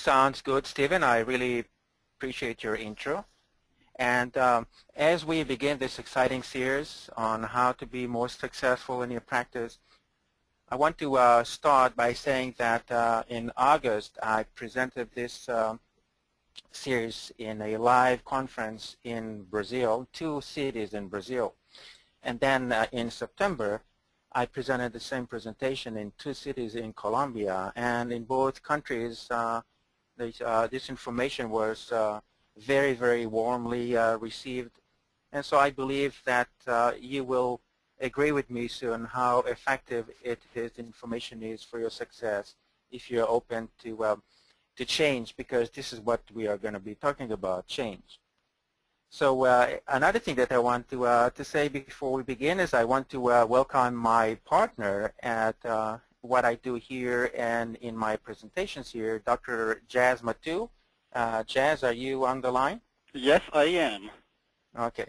Sounds good, Stephen. I really appreciate your intro. And as we begin this exciting series on how to be more successful in your practice, I want to start by saying that in August I presented this series in a live conference in Brazil, 2 cities in Brazil. And then in September, I presented the same presentation in 2 cities in Colombia. And in both countries, this information was very, very warmly received. And so I believe that you will agree with me soon how effective information is for your success if you're open to change, because this is what we are going to be talking about, change. So another thing that I want to say before we begin is I want to welcome my partner at what I do here and in my presentations here, Dr. Jas Mattoo. Jas, are you on the line? Yes, I am. Okay.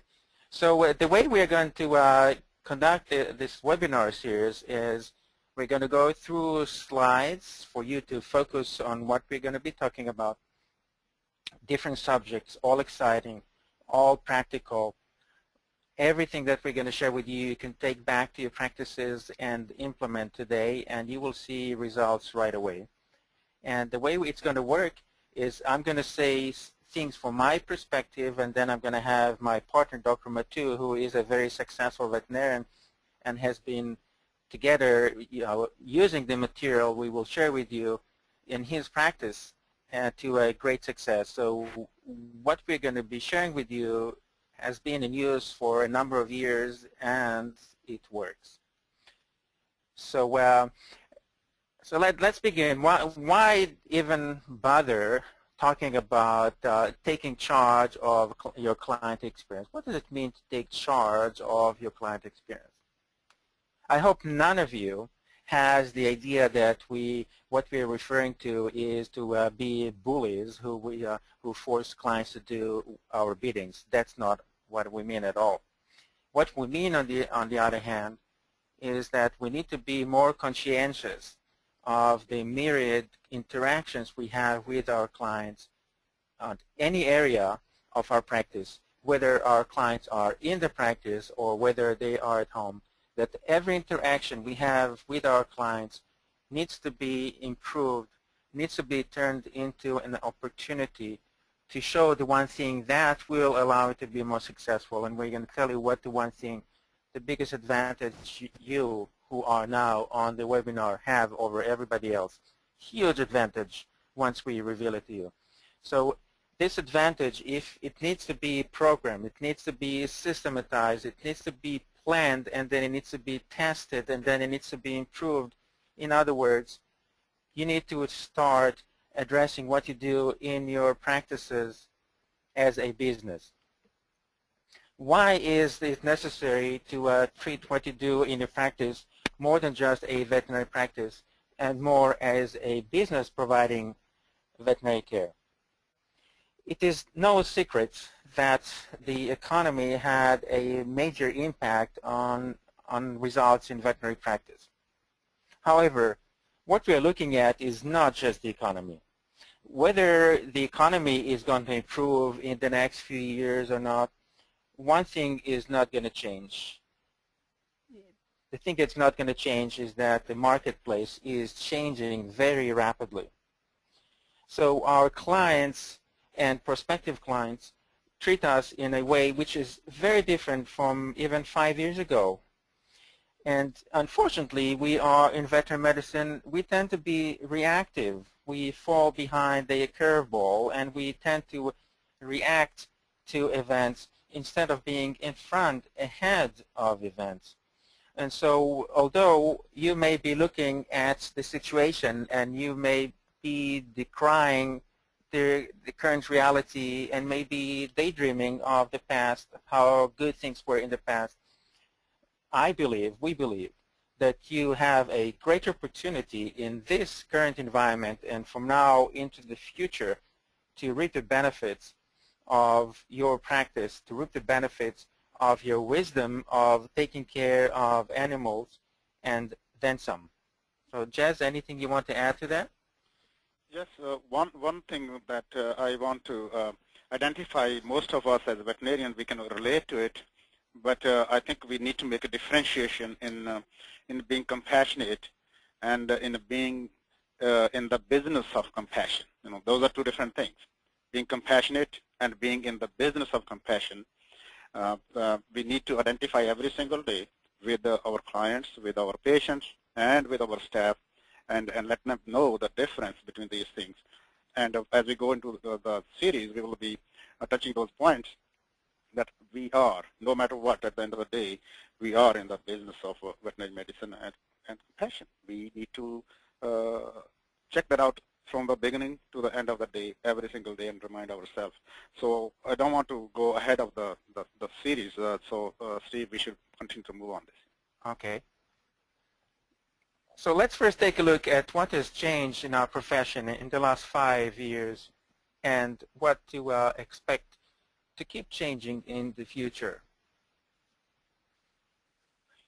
So the way we are going to conduct this webinar series is we're going to go through slides for you to focus on what we're going to be talking about. Different subjects, all exciting, all practical. Everything that we're going to share with you, you can take back to your practices and implement today, and you will see results right away. And the way it's going to work is I'm going to say things from my perspective, and then I'm going to have my partner, Dr. Mattoo, who is a very successful veterinarian and has been together, using the material we will share with you in his practice to a great success. So what we're going to be sharing with you has been in use for a number of years, and it works. So let's begin. Why even bother talking about taking charge of your client experience? What does it mean to take charge of your client experience? I hope none of you has the idea that what we're referring to is to be bullies who force clients to do our biddings. That's not what we mean at all. What we mean, on the other hand, is that we need to be more conscientious of the myriad interactions we have with our clients on any area of our practice, whether our clients are in the practice or whether they are at home, that every interaction we have with our clients needs to be improved, needs to be turned into an opportunity to show the one thing that will allow it to be more successful. And we're going to tell you what the one thing, the biggest advantage you who are now on the webinar have over everybody else. Huge advantage once we reveal it to you. So this advantage, if it needs to be programmed, it needs to be systematized, it needs to be planned, and then it needs to be tested, and then it needs to be improved. In other words, you need to start addressing what you do in your practices as a business. Why is it necessary to treat what you do in your practice more than just a veterinary practice and more as a business providing veterinary care? It is no secret that the economy had a major impact on results in veterinary practice. However, what we are looking at is not just the economy. Whether the economy is going to improve in the next few years or not, one thing is not going to change. The thing that's not going to change is that the marketplace is changing very rapidly. So our clients and prospective clients treat us in a way which is very different from even 5 years ago. And unfortunately, we are in veterinary medicine, we tend to be reactive. We fall behind the curveball, and we tend to react to events instead of being in front, ahead of events. And so although you may be looking at the situation and you may be decrying the current reality and maybe daydreaming of the past, how good things were in the past, we believe that you have a great opportunity in this current environment and from now into the future to reap the benefits of your practice, to reap the benefits of your wisdom of taking care of animals, and then some. So Jas, anything you want to add to that? Yes, one thing that I want to identify, most of us as veterinarians, we can relate to it, but I think we need to make a differentiation in being compassionate and in being in the business of compassion. You know, those are two different things. Being compassionate and being in the business of compassion. We need to identify every single day with our clients, with our patients, and with our staff, and let them know the difference between these things. And as we go into the series, we will be touching those points that we are, no matter what, at the end of the day, we are in the business of veterinary medicine and compassion. We need to check that out from the beginning to the end of the day, every single day, and remind ourselves. So I don't want to go ahead of the series. Steve, we should continue to move on this. Okay. So let's first take a look at what has changed in our profession in the last 5 years and what to expect to keep changing in the future.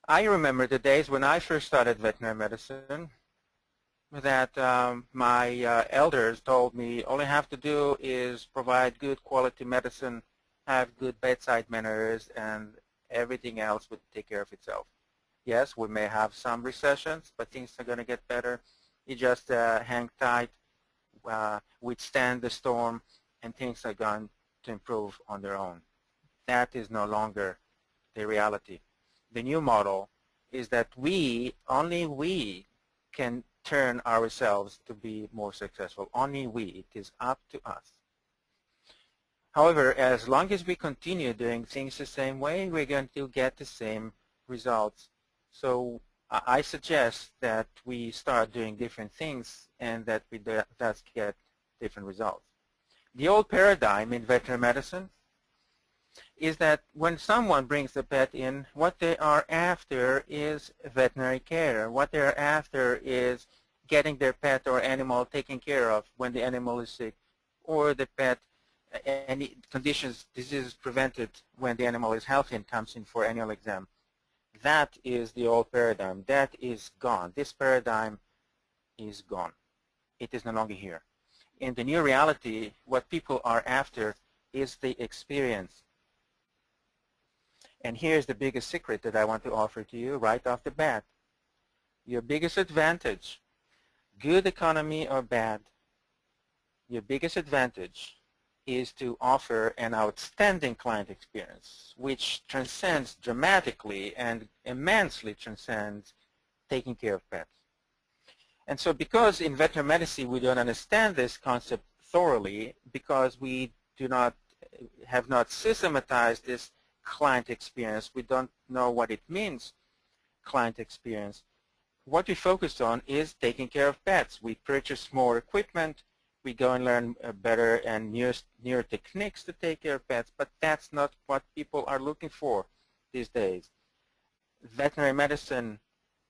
I remember the days when I first started veterinary medicine that my elders told me all you have to do is provide good quality medicine, have good bedside manners, and everything else would take care of itself. Yes, we may have some recessions, but things are going to get better. You just hang tight, withstand the storm, and things are going to improve on their own. That is no longer the reality. The new model is that only we can turn ourselves to be more successful. Only we. It is up to us. However, as long as we continue doing things the same way, we're going to get the same results. So I suggest that we start doing different things and that we thus get different results. The old paradigm in veterinary medicine is that when someone brings a pet in, what they are after is veterinary care. What they are after is getting their pet or animal taken care of when the animal is sick, or the pet, any conditions, diseases prevented when the animal is healthy and comes in for annual exam. That is the old paradigm. That is gone. This paradigm is gone. It is no longer here. In the new reality, what people are after is the experience. And here's the biggest secret that I want to offer to you right off the bat. Your biggest advantage, good economy or bad, your biggest advantage is to offer an outstanding client experience, which transcends dramatically and immensely transcends taking care of pets. And so because in veterinary medicine we don't understand this concept thoroughly, because we have not systematized this client experience, we don't know what it means, client experience. What we focus on is taking care of pets. We purchase more equipment, we go and learn better and newer techniques to take care of pets, but that's not what people are looking for these days. Veterinary medicine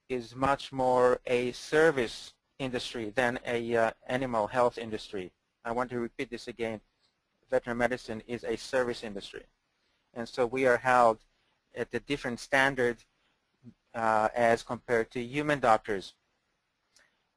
is much more a service industry than a animal health industry. I want to repeat this again. Veterinary medicine is a service industry. And so we are held at a different standard as compared to human doctors.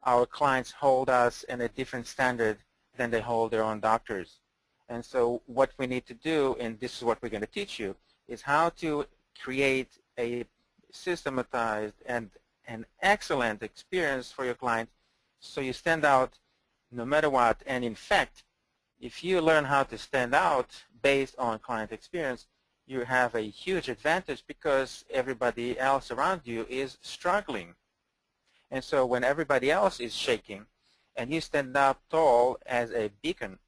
Our clients hold us in a different standard than they hold their own doctors. And so what we need to do, and this is what we're going to teach you, is how to create a systematized and an excellent experience for your client so you stand out no matter what. And in fact, if you learn how to stand out based on client experience, you have a huge advantage because everybody else around you is struggling. And so when everybody else is shaking and you stand up tall as a beacon,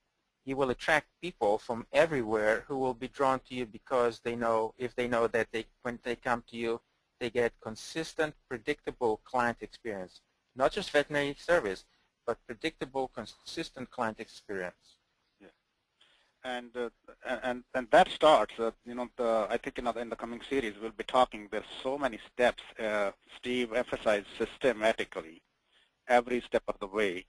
you will attract people from everywhere who will be drawn to you because they know, if they know that when they come to you, they get consistent, predictable client experience. Not just veterinary service, but predictable, consistent client experience. And that starts, I think in the coming series we'll be talking, there's so many steps. Steve emphasized systematically, every step of the way,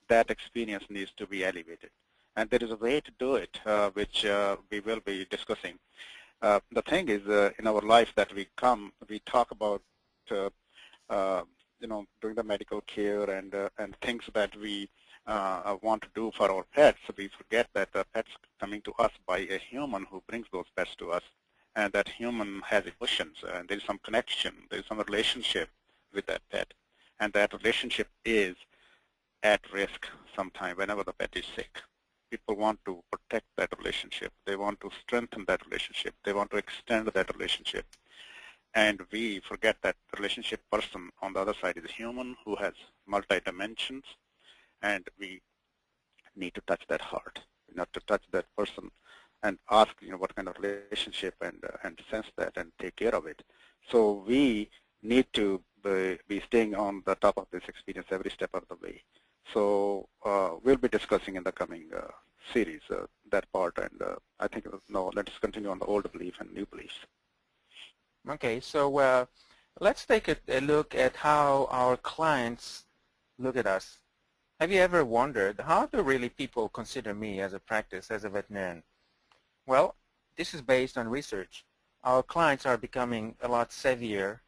that experience needs to be elevated. And there is a way to do it, which we will be discussing. The thing is, in our life that we talk about, doing the medical care and things that we want to do for our pets, we forget that the pets coming to us by a human who brings those pets to us, and that human has emotions, and there is some connection, there is some relationship with that pet, and that relationship is at risk sometime whenever the pet is sick. People want to protect that relationship. They want to strengthen that relationship. They want to extend that relationship. And we forget that the relationship person on the other side is a human who has multi-dimensions, and we need to touch that heart. We need to touch that person and ask, what kind of relationship, and sense that and take care of it. So we need to be staying on the top of this experience every step of the way. So we'll be discussing in the coming series that part, and I think no, let's continue on the old belief and new beliefs. Okay, so let's take a look at how our clients look at us. Have you ever wondered, how do really people consider me as a practice, as a veterinarian? Well, this is based on research. Our clients are becoming a lot savvier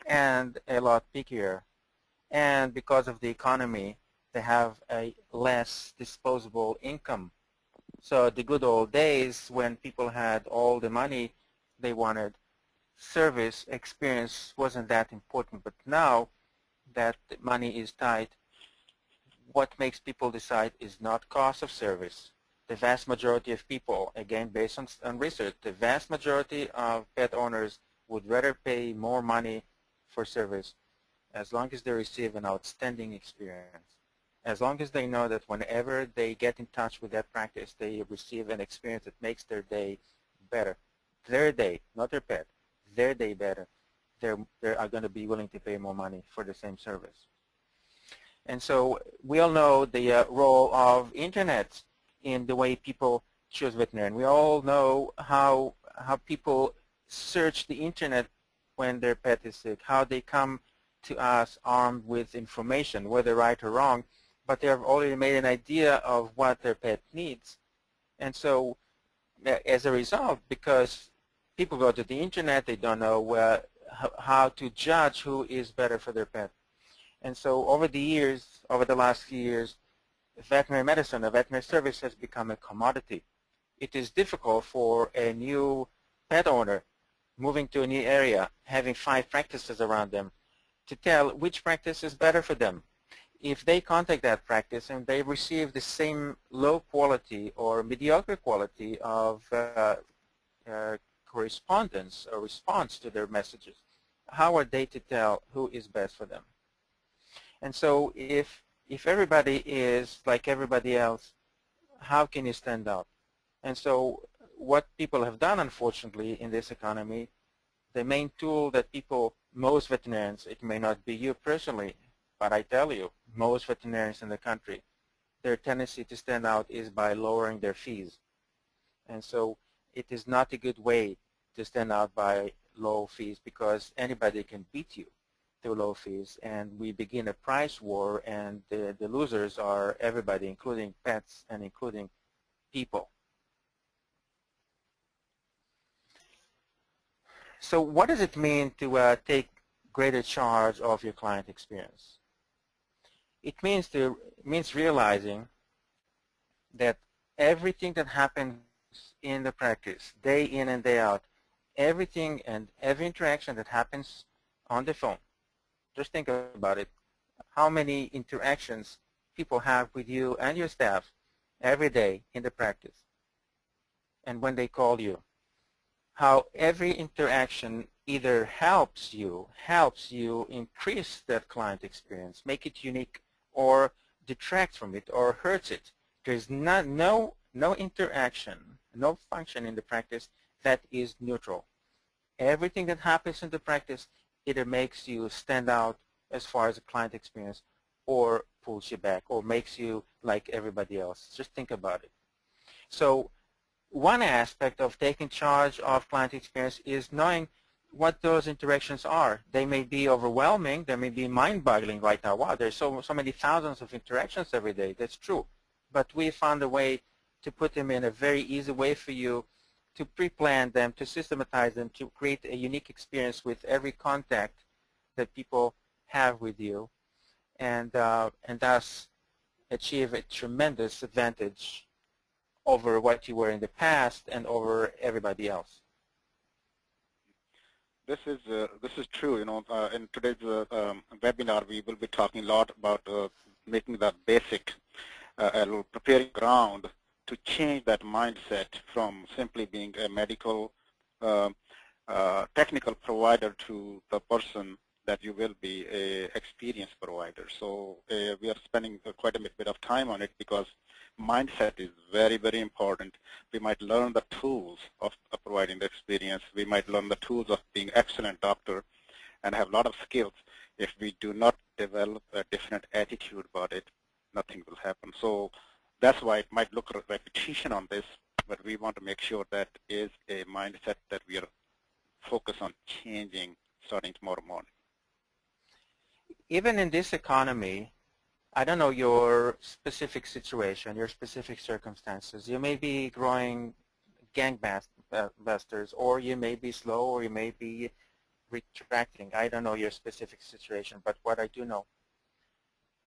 and a lot pickier. And because of the economy, they have a less disposable income. So the good old days when people had all the money they wanted, service experience wasn't that important. But now that the money is tight, what makes people decide is not cost of service. The vast majority of people, again based on research, the vast majority of pet owners would rather pay more money for service as long as they receive an outstanding experience. As long as they know that whenever they get in touch with that practice, they receive an experience that makes their day better. Their day, not their pet, their day better. They are going to be willing to pay more money for the same service. And so we all know the role of internet in the way people choose veterinarian. We all know how people search the internet when their pet is sick, how they come to us armed with information, whether right or wrong, but they have already made an idea of what their pet needs. And so as a result, because people go to the internet, they don't know how to judge who is better for their pet. And so over the years, over the last few years, veterinary medicine, a veterinary service has become a commodity. It is difficult for a new pet owner moving to a new area, having 5 practices around them, to tell which practice is better for them. If they contact that practice and they receive the same low quality or mediocre quality of correspondence or response to their messages, how are they to tell who is best for them? And so if everybody is like everybody else, how can you stand out? And so what people have done, unfortunately, in this economy, the main tool that most veterinarians, it may not be you personally, but I tell you, most veterinarians in the country, their tendency to stand out is by lowering their fees. And so it is not a good way to stand out by low fees, because anybody can beat you to low fees, and we begin a price war, and the losers are everybody, including pets and including people. So what does it mean to take greater charge of your client experience? It means realizing that everything that happens in the practice, day in and day out, everything and every interaction that happens on the phone, just think about it. How many interactions people have with you and your staff every day in the practice, and when they call you. How every interaction either helps you increase that client experience, make it unique, or detracts from it, or hurts it. There's no interaction, no function in the practice that is neutral. Everything that happens in the practice either makes you stand out as far as a client experience, or pulls you back, or makes you like everybody else. Just think about it. So one aspect of taking charge of client experience is knowing what those interactions are. They may be overwhelming. They may be mind-boggling right now. Wow, there's so many thousands of interactions every day. That's true. But we found a way to put them in a very easy way for you, to pre-plan them, to systematize them, to create a unique experience with every contact that people have with you, and thus achieve a tremendous advantage over what you were in the past and over everybody else. This is true. In today's webinar, we will be talking a lot about making that basic, preparing ground to change that mindset from simply being a medical, technical provider to the person that you will be a experienced provider. So we are spending quite a bit of time on it because mindset is very, very important. We might learn the tools of providing the experience. We might learn the tools of being excellent doctor and have a lot of skills. If we do not develop a different attitude about it, nothing will happen. So that's why it might look a repetition on this, but we want to make sure that is a mindset that we are focused on changing starting tomorrow morning. Even in this economy, I don't know your specific situation, your specific circumstances. You may be growing gangbusters, or you may be slow, or you may be retracting. I don't know your specific situation, but what I do know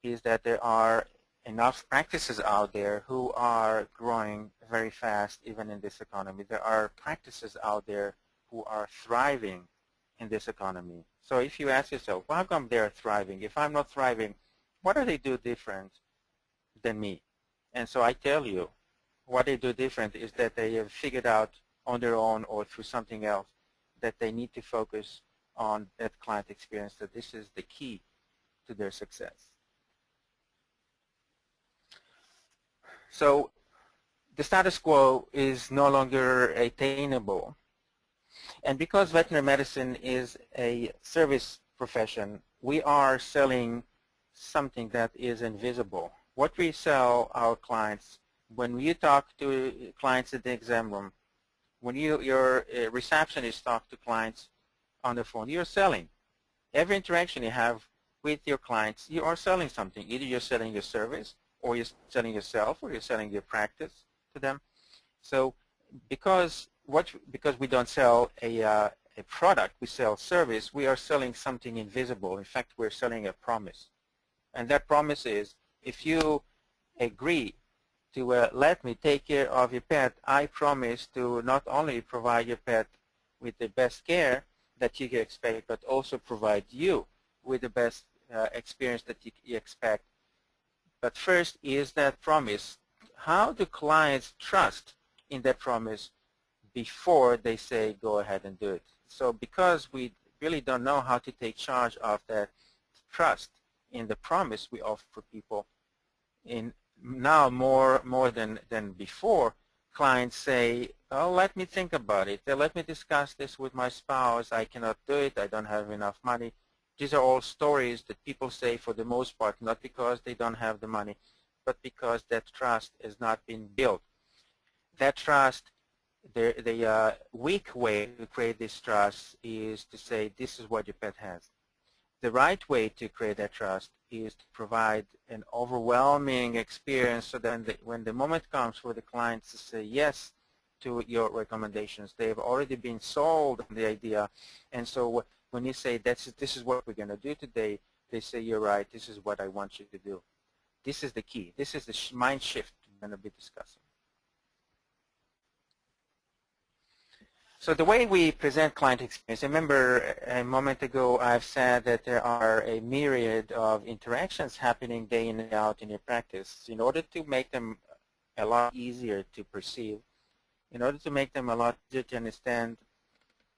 is that there are enough practices out there who are growing very fast even in this economy. There are practices out there who are thriving in this economy. So if you ask yourself, well, how come they're thriving? If I'm not thriving, what do they do different than me? And so I tell you, what they do different is that they have figured out on their own or through something else that they need to focus on that client experience, that this is the key to their success. So the status quo is no longer attainable. And because veterinary medicine is a service profession, we are selling something that is invisible. What we sell our clients, when you talk to clients in the exam room, when your receptionist talk to clients on the phone, you're selling. Every interaction you have with your clients, you are selling something. Either you're selling your service, or you're selling yourself, or you're selling your practice to them. So because we don't sell a product, we sell service, we are selling something invisible. In fact, we're selling a promise. And that promise is, if you agree to let me take care of your pet, I promise to not only provide your pet with the best care that you can expect, but also provide you with the best experience that you expect. But first is that promise. How do clients trust in that promise before they say go ahead and do it? So because we really don't know how to take charge of that trust in the promise we offer people, in now more than before, clients say, oh, let me think about it. Let me discuss this with my spouse. I cannot do it. I don't have enough money. These are all stories that people say for the most part, not because they don't have the money, but because that trust has not been built. That trust, the weak way to create this trust is to say, this is what your pet has. The right way to create that trust is to provide an overwhelming experience so that when the moment comes for the clients to say yes to your recommendations, they've already been sold on the idea. And so when you say, this is what we're going to do today, they say, you're right, this is what I want you to do. This is the key. This is the mind shift we're going to be discussing. So the way we present client experience, remember a moment ago I've said that there are a myriad of interactions happening day in and out in your practice. In order to make them a lot easier to perceive, in order to make them a lot easier to understand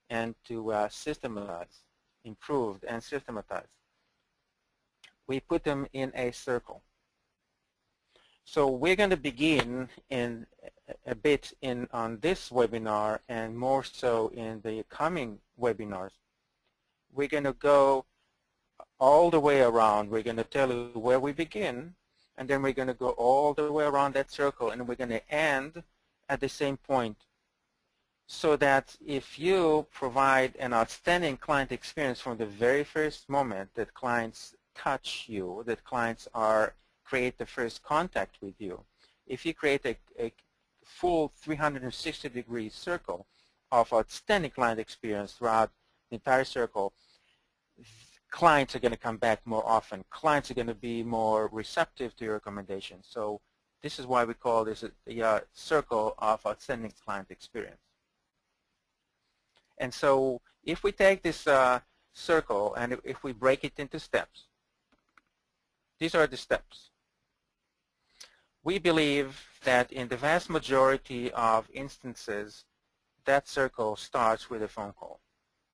and to systematize, improved and systematize, we put them in a circle. So we're going to begin in a bit on this webinar and more so in the coming webinars. We're going to go all the way around. We're going to tell you where we begin, and then we're going to go all the way around that circle, and we're going to end at the same point, so that if you provide an outstanding client experience from the very first moment that clients touch you, that clients create the first contact with you, if you create a full 360-degree circle of outstanding client experience throughout the entire circle, clients are going to come back more often. Clients are going to be more receptive to your recommendations. So this is why we call this the circle of outstanding client experience. And so if we take this circle and if we break it into steps, these are the steps. We believe that in the vast majority of instances, that circle starts with a phone call.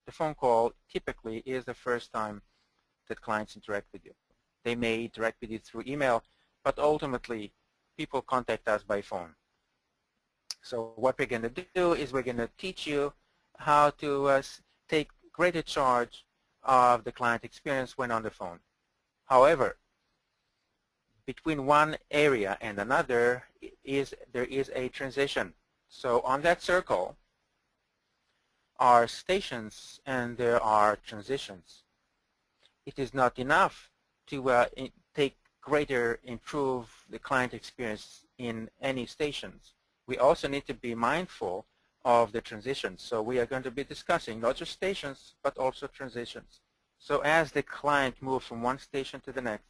The phone call typically is the first time that clients interact with you. They may interact with you through email, but ultimately people contact us by phone. So what we're going to do is we're going to teach you how to take greater charge of the client experience when on the phone. However, between one area and another there is a transition. So on that circle are stations and there are transitions. It is not enough to improve the client experience in any stations. We also need to be mindful of the transitions. So we are going to be discussing not just stations, but also transitions. So as the client moves from one station to the next,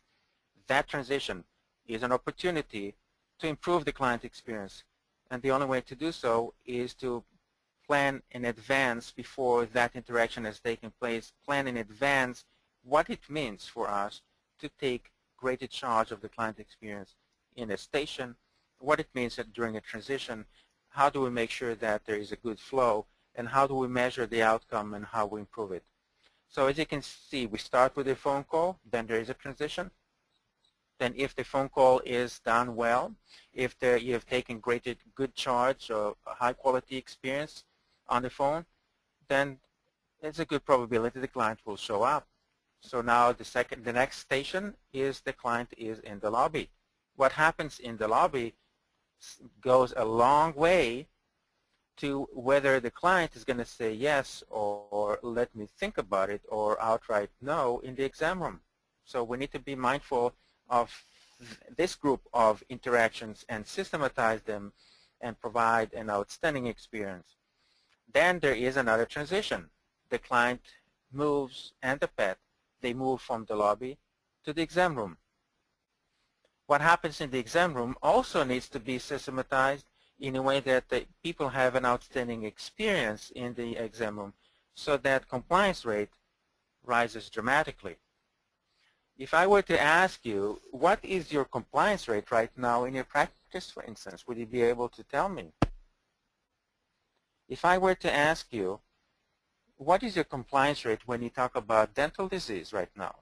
that transition is an opportunity to improve the client experience. And the only way to do so is to plan in advance before that interaction has taken place, plan in advance what it means for us to take greater charge of the client experience in a station, what it means that during a transition, how do we make sure that there is a good flow, and how do we measure the outcome and how we improve it. So as you can see, we start with a phone call, then there is a transition. Then if the phone call is done well, if you have taken good charge of a high-quality experience on the phone, then there's a good probability the client will show up. So now the next station is the client is in the lobby. What happens in the lobby goes a long way to whether the client is going to say yes or let me think about it or outright no in the exam room. So we need to be mindful of this group of interactions and systematize them and provide an outstanding experience. Then there is another transition. The client moves and the pet, they move from the lobby to the exam room. What happens in the exam room also needs to be systematized in a way that the people have an outstanding experience in the exam room so that compliance rate rises dramatically. If I were to ask you, what is your compliance rate right now in your practice, for instance, would you be able to tell me? If I were to ask you, what is your compliance rate when you talk about dental disease right now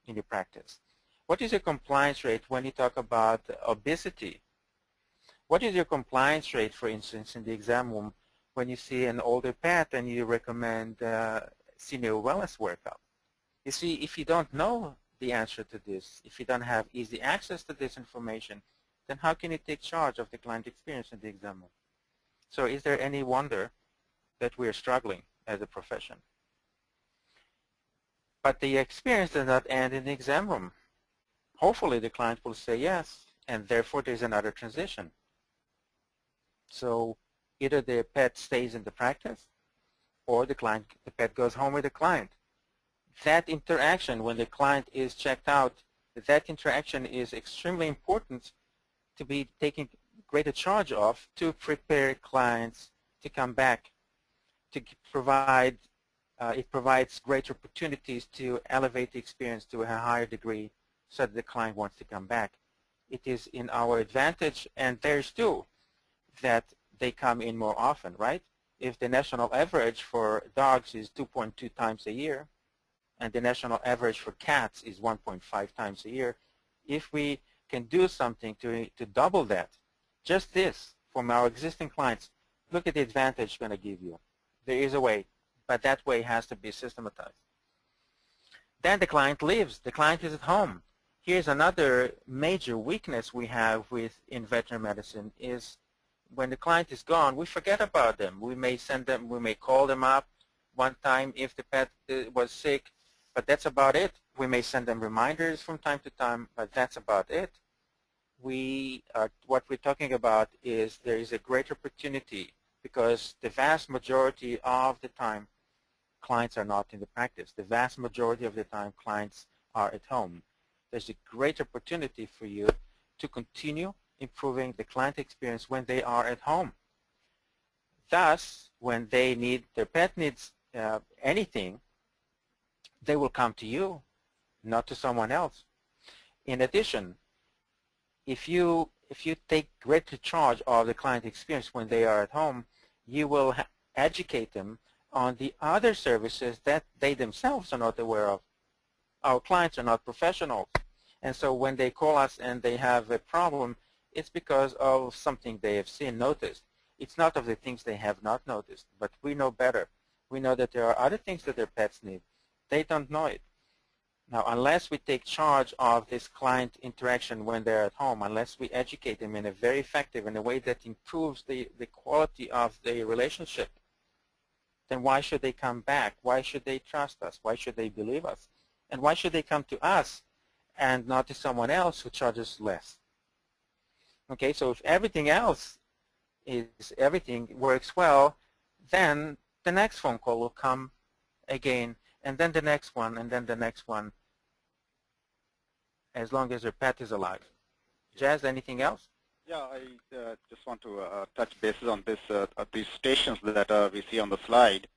in your practice? What is your compliance rate when you talk about obesity? What is your compliance rate, for instance, in the exam room when you see an older pet and you recommend senior wellness workup? You see, if you don't know the answer to this, if you don't have easy access to this information, then how can you take charge of the client experience in the exam room? So is there any wonder that we are struggling as a profession? But the experience does not end in the exam room. Hopefully the client will say yes, and therefore there's another transition. So either the pet stays in the practice or the pet goes home with the client. That interaction when the client is checked out, that interaction is extremely important to be taken greater charge of to prepare clients to come back, to provide, it provides great opportunities to elevate the experience to a higher degree so that the client wants to come back. It is in our advantage, and theirs too, that they come in more often, right? If the national average for dogs is 2.2 times a year, and the national average for cats is 1.5 times a year, if we can do something to double that, just this from our existing clients, look at the advantage it's going to give you. There is a way, but that way has to be systematized. Then the client leaves. The client is at home. Here's another major weakness we have in veterinary medicine is when the client is gone, we forget about them. We may send them, we may call them up one time if the pet was sick, but that's about it. We may send them reminders from time to time, but that's about it. What we're talking about is there is a great opportunity because the vast majority of the time clients are not in the practice. The vast majority of the time, clients are at home. There's a great opportunity for you to continue improving the client experience when they are at home. Thus, when they need, their pet needs anything, they will come to you, not to someone else. In addition, if you take greater charge of the client experience when they are at home, you will educate them on the other services that they themselves are not aware of. Our clients are not professionals, and so when they call us and they have a problem, it's because of something they have seen, noticed. It's not of the things they have not noticed, but we know better. We know that there are other things that their pets need. They don't know it. Now, unless we take charge of this client interaction when they're at home, unless we educate them in a very effective, in a way that improves the quality of the relationship, then why should they come back? Why should they trust us? Why should they believe us? And why should they come to us and not to someone else who charges less? Okay, so if everything works well, then the next phone call will come again, and then the next one, and then the next one, as long as your pet is alive. Jazz, anything else? Yeah, I just want to touch bases on this. These stations that we see on the slide.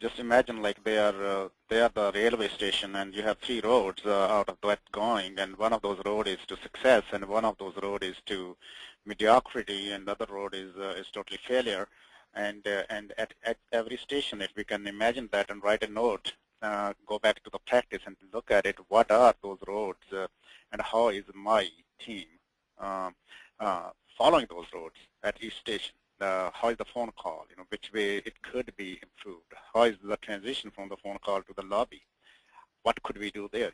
Just imagine like they are the railway station, and you have 3 roads out of that going, and one of those roads is to success, and one of those roads is to mediocrity, and the other road is totally failure. And at every station, if we can imagine that and write a note, go back to the practice and look at it, what are those roads, and how is my team following those roads at each station? How is the phone call, which way it could be improved? How is the transition from the phone call to the lobby? What could we do there?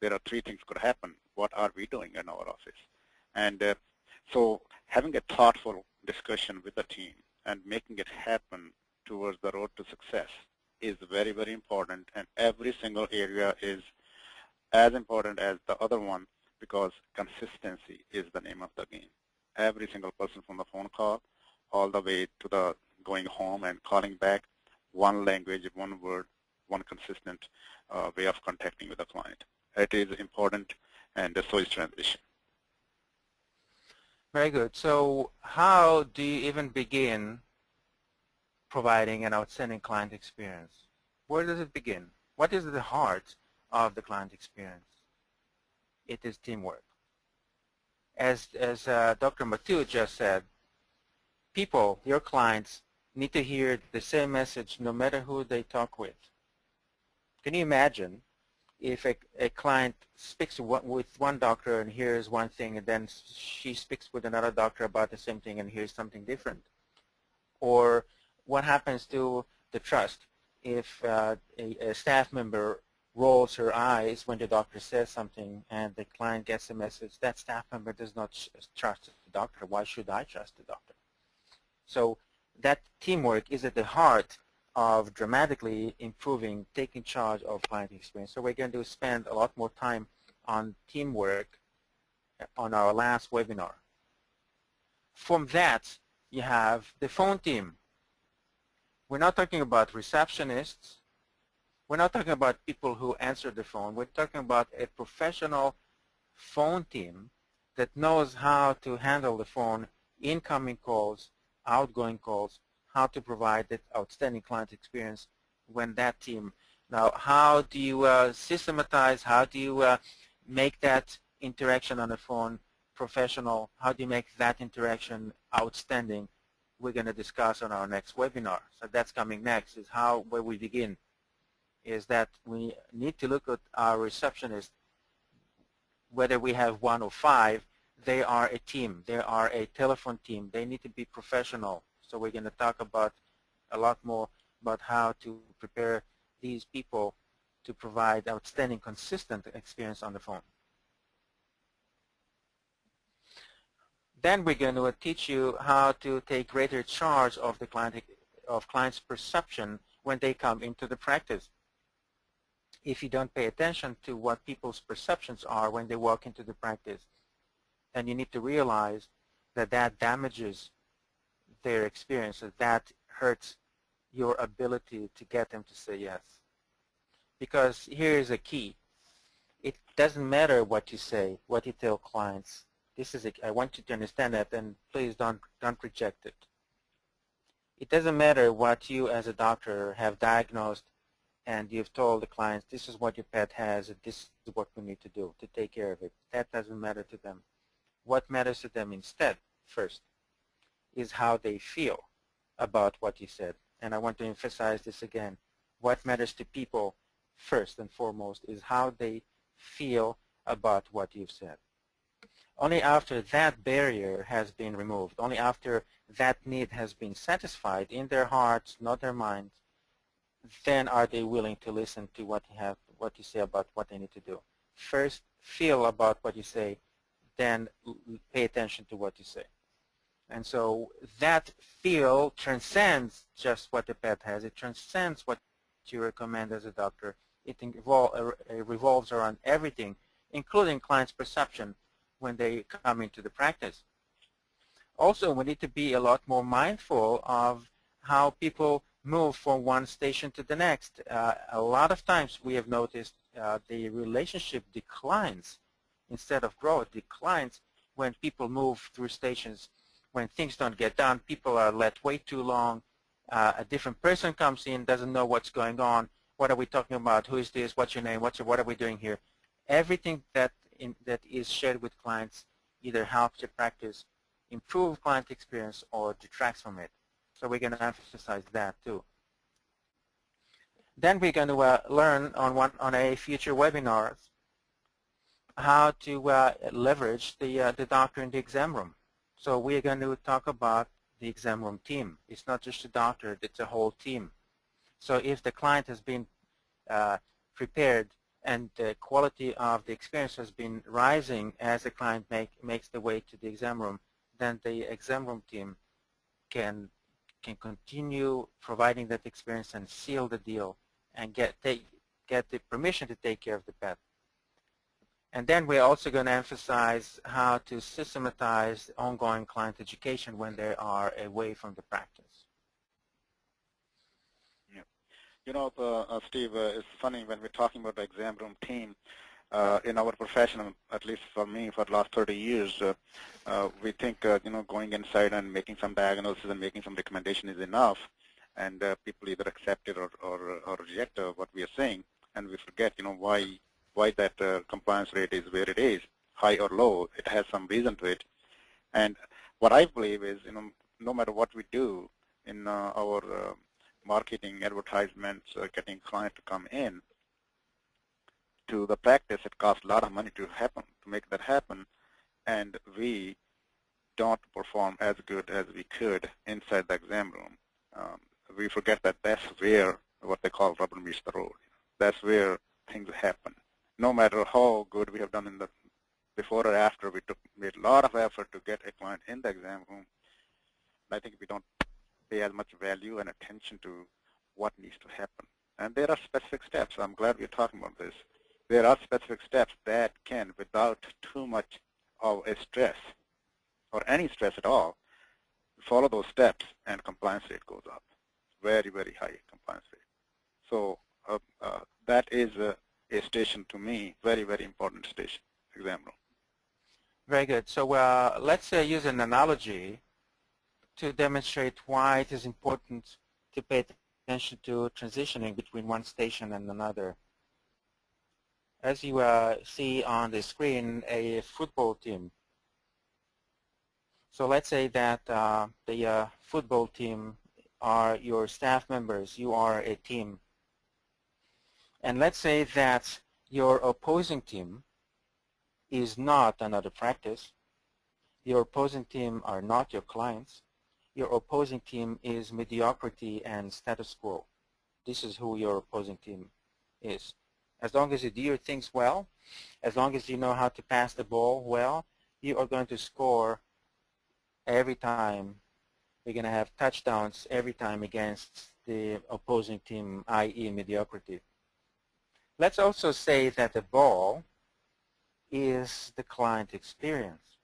There are 3 things could happen. What are we doing in our office? And so having a thoughtful discussion with the team and making it happen towards the road to success is very, very important, and every single area is as important as the other one, because consistency is the name of the game. Every single person from the phone call all the way to the going home and calling back, one language, one word, one consistent way of contacting with the client. It is important, and so is transition. Very good. So how do you even begin providing an outstanding client experience? Where does it begin? What is the heart of the client experience? It is teamwork. As Dr. Mathieu just said, people, your clients, need to hear the same message no matter who they talk with. Can you imagine if a client speaks with one doctor and hears one thing, and then she speaks with another doctor about the same thing and hears something different? Or what happens to the trust if a staff member rolls her eyes when the doctor says something and the client gets the message, that staff member does not trust the doctor. Why should I trust the doctor? So that teamwork is at the heart of dramatically improving, taking charge of client experience. So we're going to spend a lot more time on teamwork on our last webinar. From that, you have the phone team. We're not talking about receptionists. We're not talking about people who answer the phone. We're talking about a professional phone team that knows how to handle the phone, incoming calls, outgoing calls, how to provide that outstanding client experience when that team. Now, how do you systematize, how do you make that interaction on the phone professional? How do you make that interaction outstanding? We're going to discuss on our next webinar. So that's coming next, is where we begin, is that we need to look at our receptionists, whether we have 1 or 5, they are a team. They are a telephone team. They need to be professional. So we're going to talk about a lot more about how to prepare these people to provide outstanding, consistent experience on the phone. Then we're going to teach you how to take greater charge of the client's perception when they come into the practice. If you don't pay attention to what people's perceptions are when they walk into the practice, then you need to realize that that damages their experience, that hurts your ability to get them to say yes. Because here is a key. It doesn't matter what you say, what you tell clients. I want you to understand that, and please don't reject it. It doesn't matter what you as a doctor have diagnosed and you've told the clients, this is what your pet has, and this is what we need to do to take care of it. That doesn't matter to them. What matters to them instead, first, is how they feel about what you said. And I want to emphasize this again. What matters to people, first and foremost, is how they feel about what you've said. Only after that barrier has been removed, only after that need has been satisfied in their hearts, not their minds, then are they willing to listen to what you say about what they need to do. First, feel about what you say, then pay attention to what you say. And so that feel transcends just what the pet has. It transcends what you recommend as a doctor. It revolves around everything, including clients' perception when they come into the practice. Also, we need to be a lot more mindful of how people move from one station to the next. A lot of times we have noticed the relationship declines instead of growth, declines when people move through stations. When things don't get done, people are let wait too long. A different person comes in, doesn't know what's going on. What are we talking about? Who is this? What's your name? What are we doing here? Everything that is shared with clients either helps your practice improve client experience or detracts from it. So we're going to emphasize that too. Then we're going to learn on a future webinars how to leverage the doctor in the exam room. So we're going to talk about the exam room team. It's not just a doctor, it's a whole team. So if the client has been prepared and the quality of the experience has been rising as the client makes the way to the exam room, then the exam room team can continue providing that experience and seal the deal and get the permission to take care of the pet. And then we're also going to emphasize how to systematize ongoing client education when they are away from the practice. Yeah. You know, Steve, it's funny when we're talking about the exam room team. In our profession, at least for me, for the last 30 years, we think you know, going inside and making some diagnosis and making some recommendation is enough, and people either accept it or reject what we are saying, and we forget, you know, why that compliance rate is where it is, high or low. It has some reason to it, and what I believe is, you know, no matter what we do in our marketing, advertisements, getting client to come in to the practice, it costs a lot of money to make that happen, and we don't perform as good as we could inside the exam room. We forget that that's where what they call rubber meets the road. That's where things happen. No matter how good we have done in the before or after, we made a lot of effort to get a client in the exam room. I think we don't pay as much value and attention to what needs to happen. And there are specific steps. I'm glad we're talking about this. There are specific steps that can, without too much of a stress or any stress at all, follow those steps and compliance rate goes up. Very, very high compliance rate. So that is a station to me, very, very important station, exam room. Very good. So let's use an analogy to demonstrate why it is important to pay attention to transitioning between one station and another. As you see on the screen, a football team. So let's say that the football team are your staff members. You are a team. And let's say that your opposing team is not another practice. Your opposing team are not your clients. Your opposing team is mediocrity and status quo. This is who your opposing team is. As long as you do your things well, as long as you know how to pass the ball well, you are going to score every time. You're going to have touchdowns every time against the opposing team, i.e. mediocrity. Let's also say that the ball is the client experience.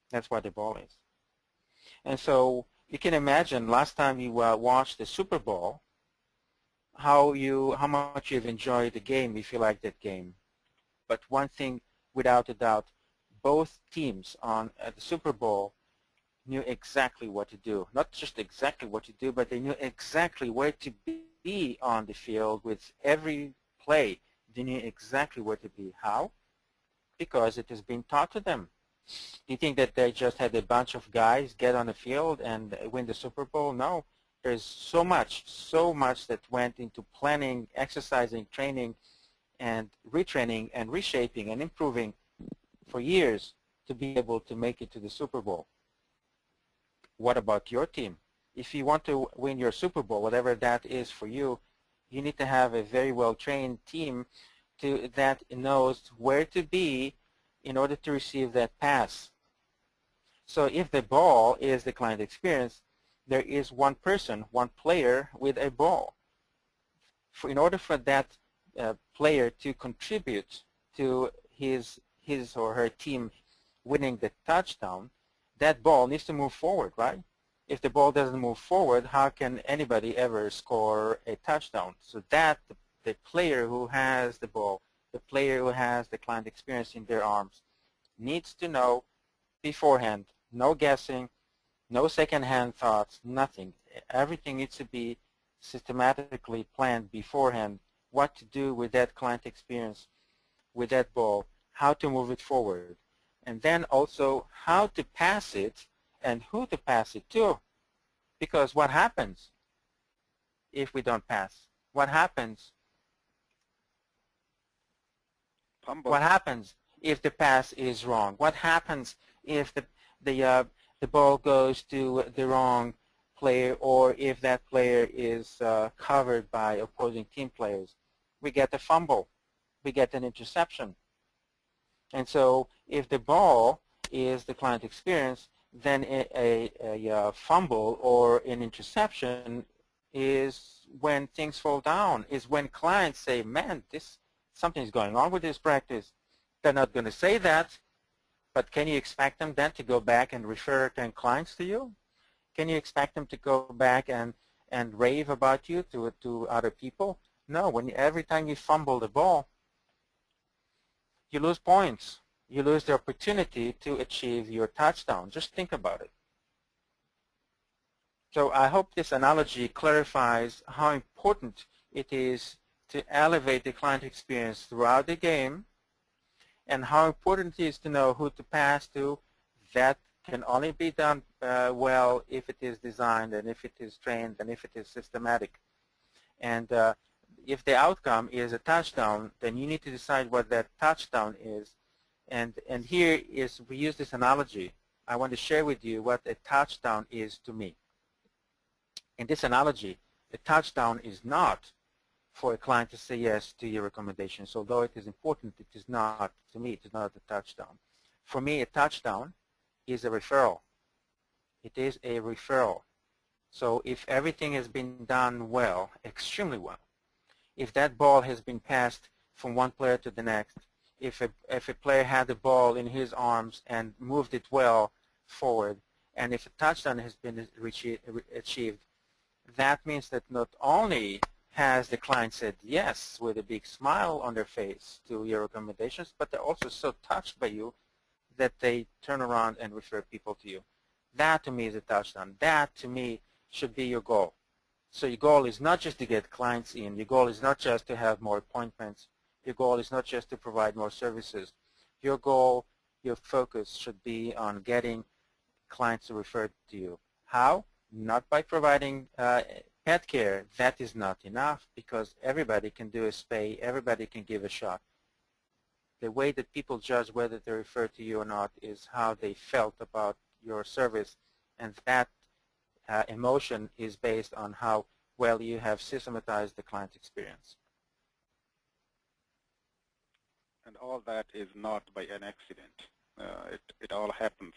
That's what the ball is. And so You can imagine last time you watched the Super Bowl, how much you've enjoyed the game if you like that game. But one thing, without a doubt, both teams at the Super Bowl knew exactly what to do. Not just exactly what to do, but they knew exactly where to be on the field with every play. They knew exactly where to be. How? Because it has been taught to them. Do you think that they just had a bunch of guys get on the field and win the Super Bowl? No. There's so much that went into planning, exercising, training, and retraining and reshaping and improving for years to be able to make it to the Super Bowl. What about your team? If you want to win your Super Bowl, whatever that is for you, you need to have a very well-trained team that knows where to be in order to receive that pass. So if the ball is the client experience, there is one person, one player with a ball. In order for that player to contribute to his or her team winning the touchdown, that ball needs to move forward, right? If the ball doesn't move forward, how can anybody ever score a touchdown? So that the player who has the ball, the player who has the client experience in their arms, needs to know beforehand, no guessing, no second-hand thoughts, nothing. Everything needs to be systematically planned beforehand, what to do with that client experience, with that ball, how to move it forward, and then also how to pass it and who to pass it to. Because what happens if we don't pass? What happens? Fumble. What happens if the pass is wrong? What happens if the ball goes to the wrong player, or if that player is covered by opposing team players? We get a fumble. We get an interception. And so if the ball is the client experience, then a fumble or an interception is when things fall down, is when clients say, man, something's going on with this practice. They're not going to say that, but can you expect them then to go back and refer 10 clients to you? Can you expect them to go back and rave about you to other people? No, every time you fumble the ball, you lose points. You lose the opportunity to achieve your touchdown. Just think about it. So I hope this analogy clarifies how important it is to elevate the client experience throughout the game, and how important it is to know who to pass to. That can only be done well if it is designed, and if it is trained, and if it is systematic. And if the outcome is a touchdown, then you need to decide what that touchdown is. And here we use this analogy. I want to share with you what a touchdown is to me. In this analogy, a touchdown is not for a client to say yes to your recommendations. Although it is important, it is not, to me, it is not a touchdown. For me, a touchdown is a referral. It is a referral. So if everything has been done well, extremely well, if that ball has been passed from one player to the next, if a player had the ball in his arms and moved it well forward, and if a touchdown has been achieved, that means that not only has the client said yes with a big smile on their face to your recommendations, but they're also so touched by you that they turn around and refer people to you. That to me is a touchdown. That to me should be your goal. So your goal is not just to get clients in. Your goal is not just to have more appointments. Your goal is not just to provide more services. Your goal, your focus should be on getting clients to refer to you. How? Not by providing pet care. That is not enough, because everybody can do a spay. Everybody can give a shot. The way that people judge whether they refer to you or not is how they felt about your service, and that emotion is based on how well you have systematized the client experience. And all that is not by an accident. It all happens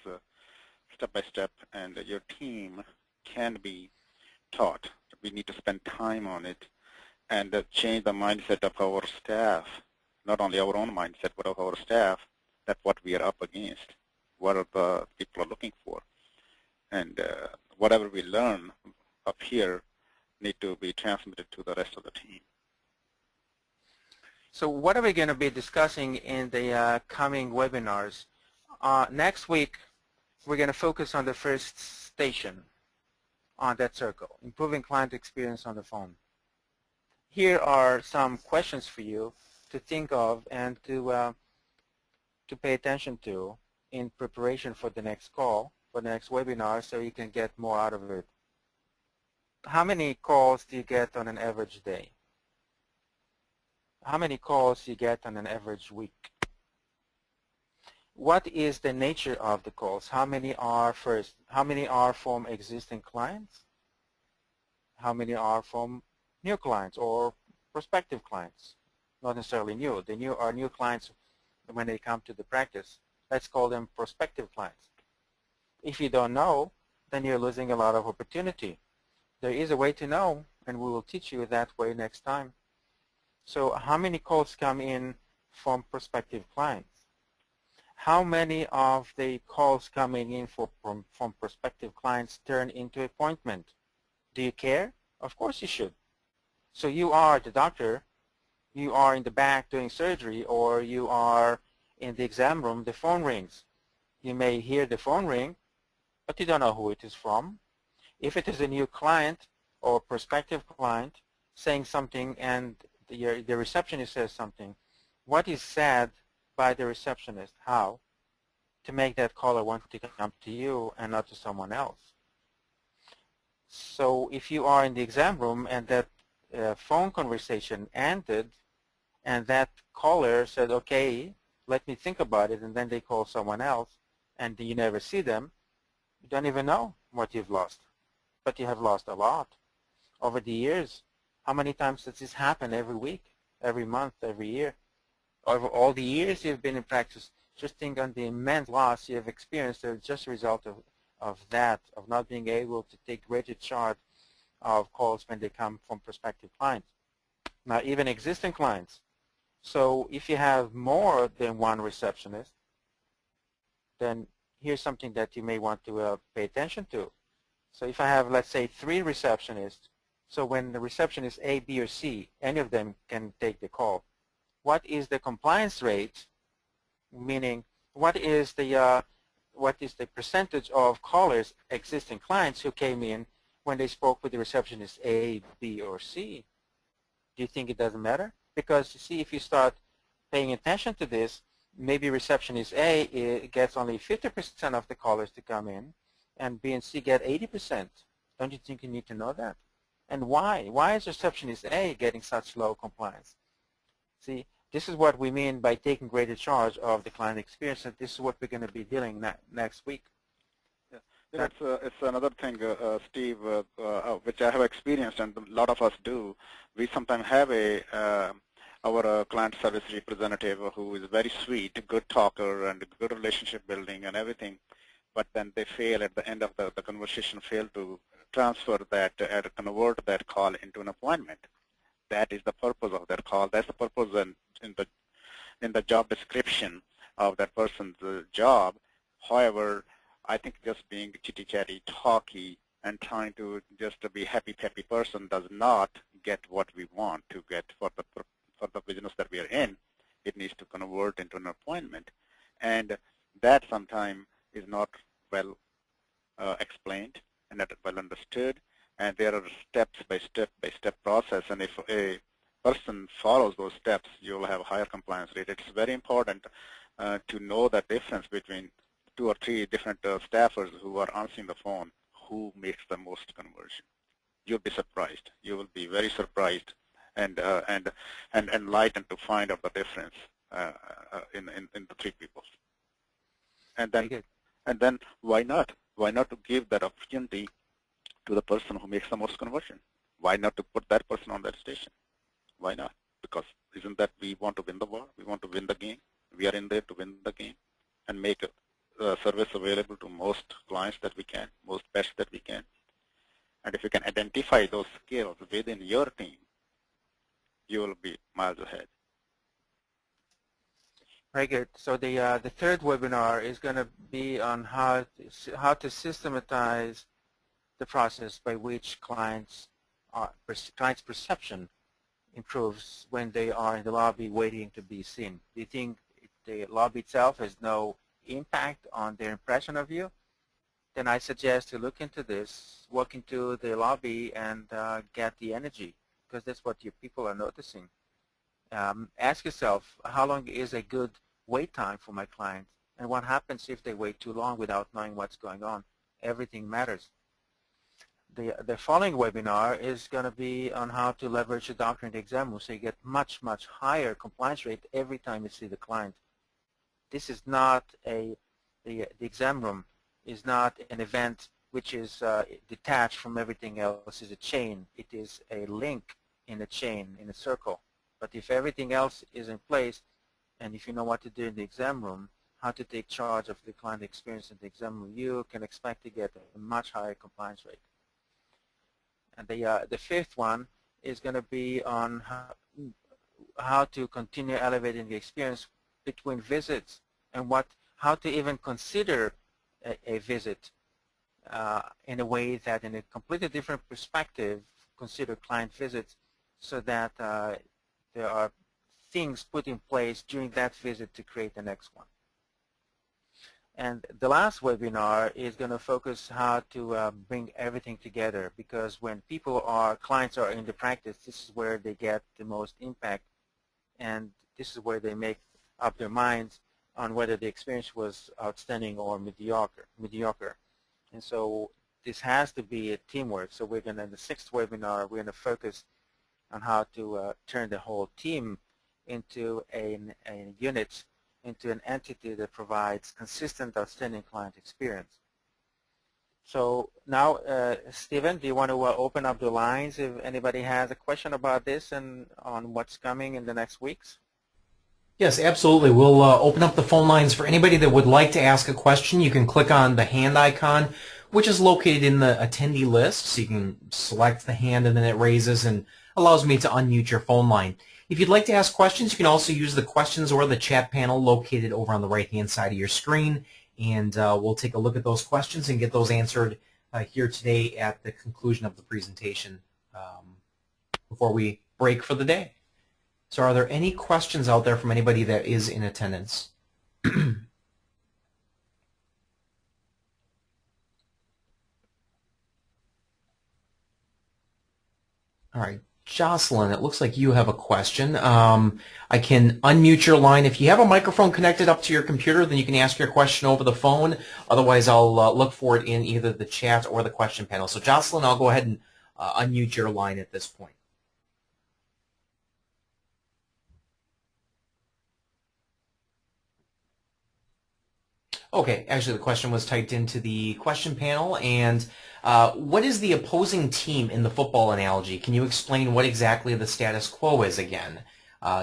step by step, and your team can be taught. We need to spend time on it and change the mindset of our staff, not only our own mindset, but of our staff, that what we are up against, what are the people are looking for. And whatever we learn up here need to be transmitted to the rest of the team. So what are we going to be discussing in the coming webinars? Next week, we're going to focus on the first station on that circle, improving client experience on the phone. Here are some questions for you to think of and to pay attention to in preparation for the next call, for the next webinar, so you can get more out of it. How many calls do you get on an average day? How many calls do you get on an average week? What is the nature of the calls? How many are from existing clients? How many are from new clients or prospective clients? Not necessarily new. The new are new clients when they come to the practice. Let's call them prospective clients. If you don't know, then you're losing a lot of opportunity. There is a way to know, and we will teach you that way next time. So how many calls come in from prospective clients? How many of the calls coming in from prospective clients turn into appointment? Do you care? Of course you should. So you are the doctor, you are in the back doing surgery, or you are in the exam room, the phone rings. You may hear the phone ring, but you don't know who it is from. If it is a new client or prospective client saying something and the receptionist says something, what is said by the receptionist? How? To make that caller want to come to you and not to someone else. So if you are in the exam room and that phone conversation ended and that caller said, okay, let me think about it, and then they call someone else and you never see them, you don't even know what you've lost. But you have lost a lot. Over the years, how many times does this happen every week, every month, every year? Over all the years you've been in practice, just think on the immense loss you have experienced as just a result of that, of not being able to take greater charge of calls when they come from prospective clients. Now, even existing clients. So if you have more than one receptionist, then here's something that you may want to pay attention to. So if I have, let's say, 3 receptionists, so when the receptionist A, B, or C, any of them can take the call, what is the compliance rate, meaning what is the percentage of callers, existing clients who came in when they spoke with the receptionist A, B, or C? Do you think it doesn't matter? Because you see, if you start paying attention to this, maybe receptionist A gets only 50% of the callers to come in, and B and C get 80%. Don't you think you need to know that? And why? Why is receptionist A getting such low compliance? See, this is what we mean by taking greater charge of the client experience, and this is what we're going to be dealing next week. Yeah. It's another thing, Steve, which I have experienced, and a lot of us do. We sometimes have our client service representative who is very sweet, good talker, and good relationship building and everything, but then they fail at the end of the conversation, fail to transfer that and convert that call into an appointment. That is the purpose of that call. That's the purpose in the job description of that person's job. However, I think just being chitty-chatty, talky, and trying to just be happy-peppy person does not get what we want to get for the business that we are in. It needs to convert into an appointment, and that sometimes is not well explained and not well understood. And there are step-by-step process, and if a person follows those steps, you will have a higher compliance rate. It's very important to know the difference between 2 or 3 different staffers who are answering the phone, who makes the most conversion. You'll be surprised. You will be very surprised and enlightened to find out the difference in the 3 people. And then why not? Why not to give that opportunity to the person who makes the most conversion? Why not to put that person on that station? Why not? Because isn't that we want to win the war? We want to win the game. We are in there to win the game and make a service available to most clients that we can, most pets that we can. And if you can identify those skills within your team, you will be miles ahead. Very good. So the third webinar is going to be on how to systematize the process by which clients' perception improves when they are in the lobby waiting to be seen? Do you think the lobby itself has no impact on their impression of you? Then I suggest to look into this, walk into the lobby and get the energy, because that's what your people are noticing. Ask yourself, how long is a good wait time for my client? And what happens if they wait too long without knowing what's going on? Everything matters. The following webinar is going to be on how to leverage the doctor in the exam room so you get much, much higher compliance rate every time you see the client. This is not the exam room is not an event which is detached from everything else. It's a chain. It is a link in a chain, in a circle. But if everything else is in place, and if you know what to do in the exam room, how to take charge of the client experience in the exam room, you can expect to get a much higher compliance rate. And the fifth one is going to be on how to continue elevating the experience between visits and how to even consider a visit in a way that, in a completely different perspective, consider client visits so that there are things put in place during that visit to create the next one. And the last webinar is going to focus how to bring everything together, because when clients are in the practice, this is where they get the most impact, and this is where they make up their minds on whether the experience was outstanding or mediocre. And so this has to be a teamwork. So we're going to, in the sixth webinar, we're going to focus on how to turn the whole team into a unit, into an entity that provides consistent, outstanding client experience. So now, Stephen, do you want to open up the lines if anybody has a question about this and on what's coming in the next weeks? Yes, absolutely. We'll open up the phone lines for anybody that would like to ask a question. You can click on the hand icon, which is located in the attendee list. So you can select the hand and then it raises and allows me to unmute your phone line. If you'd like to ask questions, you can also use the questions or the chat panel located over on the right-hand side of your screen. And we'll take a look at those questions and get those answered here today at the conclusion of the presentation before we break for the day. So are there any questions out there from anybody that is in attendance? All right, Jocelyn, it looks like you have a question. I can unmute your line. If you have a microphone connected up to your computer, then you can ask your question over the phone. Otherwise, I'll look for it in either the chat or the question panel. So Jocelyn, I'll go ahead and unmute your line at this point. Okay, actually the question was typed into the question panel, and what is the opposing team in the football analogy? Can you explain what exactly the status quo is again?